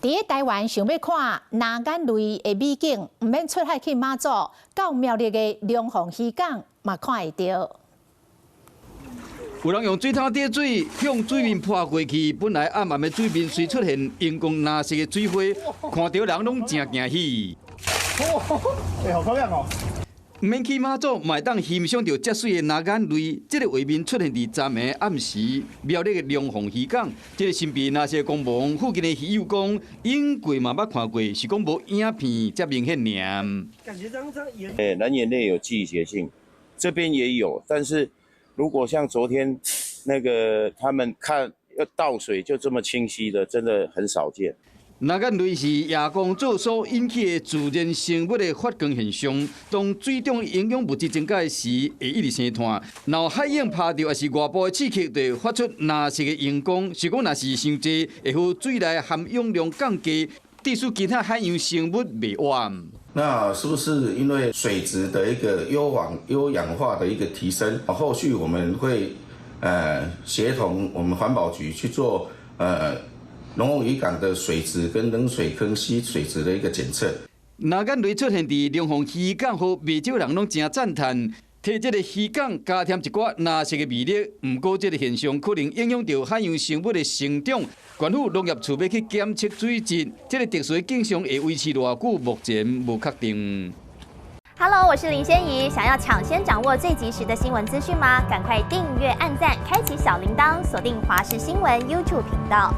在台灣想要看藍眼淚的美景，唔免出海去馬祖，到苗栗的龍鳳漁港嘛看會到。有人用水桶滴水向水面潑過去，本來暗暗的水面雖出現熒光藍色的水花，看到人攏真驚喜。好漂亮哦！唔免去馬祖，嘛會當欣賞到遮水的藍眼淚。這個畫面出現佇昨暝暗時，苗栗的龍鳳漁港，這個神秘藍色光芒附近的漁友講，因過嘛捌看過，是講無影片才明顯爾。感覺這張眼藍眼淚有季節性，這邊也有，但是如果像昨天那個他們看要倒水就這麼清晰的，真的很少見。藍眼淚是夜光照所引起的自然生物的發光現象。當水中營養物質增加時，會一直生炭。然後海燕拍到，還是外部的刺激，就會發出藍色的熒光。是講，若是傷濟，會互水內含氧量降低，致使其他海洋生物袂活。那是不是因為水質的一個優氧化的一個提升？後續我們會協同我們環保局去做龍鳳漁港的水質跟冷水坑溪水質的一個檢測。藍眼淚出現佇龍鳳漁港後，不少人攏真讚嘆，替這個漁港加添一寡藍色的魅力。不過，這個現象可能影響到海洋生物的成長。縣府農業處要去檢測水質，這個特殊的景象會維持多久？目前無確定。Hello， 我是林仙怡。想要搶先掌握最及時的新聞資訊嗎？趕快訂閱、按讚、開啟小鈴鐺，鎖定華視新聞 YouTube 頻道。